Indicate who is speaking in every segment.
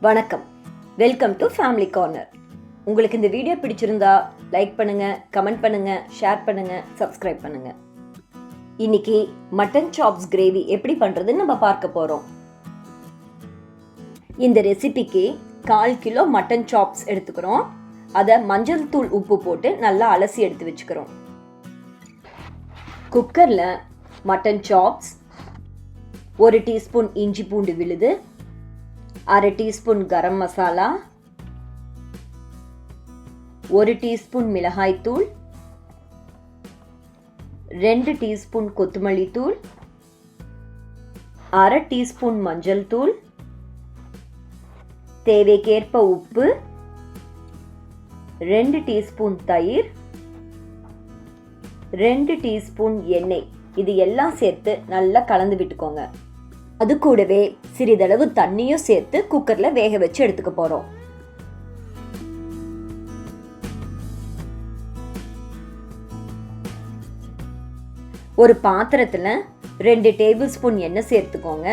Speaker 1: வணக்கம், welcome to family corner. உங்களுக்கு இந்த வீடியோ பிடிச்சிருந்தா லைக் பண்ணுங்க, கமெண்ட் பண்ணுங்க, ஷேர் பண்ணுங்க, சப்ஸ்கிரைப் பண்ணுங்க. இன்னைக்கு மட்டன் சாப்ஸ் கிரேவி எப்படி பண்றதுன்னு நம்ம பார்க்க போறோம். இந்த ரெசிபிக்கு 1/4 கிலோ மட்டன் சாப்ஸ் எடுத்துக்கிறோம். அதை மஞ்சள் தூள் உப்பு போட்டு நல்லா அலசி எடுத்து வச்சுக்கிறோம். குக்கர்ல மட்டன் சாப்ஸ், 1 டீஸ்பூன் இஞ்சி பூண்டு விழுது, 1/2 டீஸ்பூன் கரம் மசாலா, 1 டீஸ்பூன் மிளகாய் தூள், 2 டீஸ்பூன் கொத்தமல்லி தூள், 1/2 டீஸ்பூன் மஞ்சள் தூள், தேவைக்கேற்ப உப்பு, 2 டீஸ்பூன் தயிர், 2 டீஸ்பூன் எண்ணெய். இது எல்லாம் சேர்த்து நல்லா கலந்து விட்டுக்கோங்க. அது கூடவே சிறிதளவு தண்ணியும் சேர்த்து குக்கர்ல வேக வச்சு எடுத்துக்க போறோம். ஒரு பாத்திரத்துல 2 டேபிள் ஸ்பூன் எண்ணெய் சேர்த்துக்கோங்க.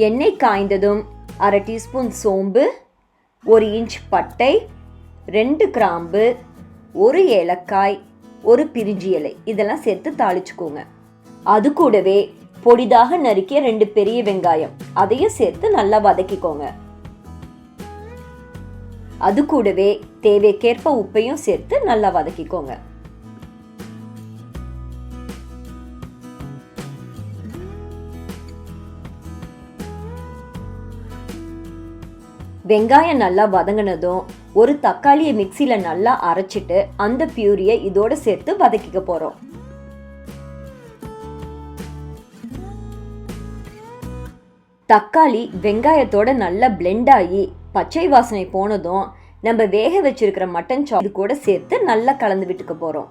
Speaker 1: எண்ணெய் காய்ந்ததும் 1/2 டீஸ்பூன் சோம்பு, 1 இன்ச் பட்டை, 2 கிராம்பு, 1 ஏலக்காய், 1 பிரிஞ்சி இலை இதெல்லாம் சேர்த்து தாளிச்சுக்கோங்க. அது கூடவே பொடிதாக நறுக்கிய 2 பெரிய வெங்காயம் அதையும் சேர்த்து நல்லா வதக்கிக்கோங்க. அது கூடவே தேவைக்கேற்ப உப்பையும் சேர்த்து நல்லா வதக்கிக்கோங்க. வெங்காயம் நல்லா வதங்கினதும் ஒரு தக்காளியை மிக்சியில நல்லா அரைச்சிட்டு அந்த பியூரியை இதோட சேர்த்து வதக்கிக்க போறோம். தக்காளி வெங்காயத்தோட நல்லா பிளெண்ட் ஆகி பச்சை வாசனை போனதும் நம்ம வேக வச்சிருக்கிற மட்டன் சாப் கூட சேர்த்து நல்லா கலந்து விட்டுக்க போறோம்.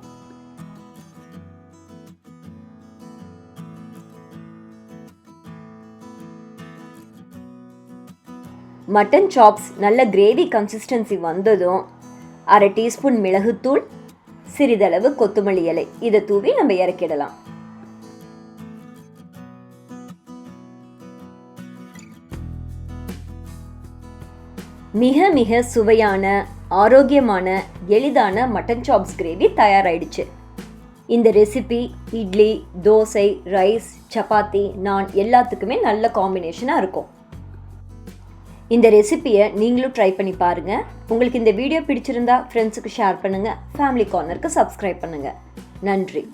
Speaker 1: மட்டன் சாப்ஸ் நல்ல கிரேவி கன்சிஸ்டன்சி வந்ததும் 1/2 டீஸ்பூன் மிளகுத்தூள், சிறிதளவு கொத்தமல்லி இலை இதை தூவி நம்ம இறக்கிடலாம். மிக மிக சுவையான, ஆரோக்கியமான, எளிதான மட்டன் சாப்ஸ் கிரேவி தயாராயிடுச்சு. இந்த ரெசிபி இட்லி, தோசை, ரைஸ், சப்பாத்தி, நான் எல்லாத்துக்குமே நல்ல காம்பினேஷனாக இருக்கும். இந்த ரெசிபியை நீங்களும் ட்ரை பண்ணி பாருங்கள். உங்களுக்கு இந்த வீடியோ பிடிச்சிருந்தா ஃப்ரெண்ட்ஸுக்கு ஷேர் பண்ணுங்கள். ஃபேமிலி கார்னருக்கு சப்ஸ்கிரைப் பண்ணுங்கள். நன்றி.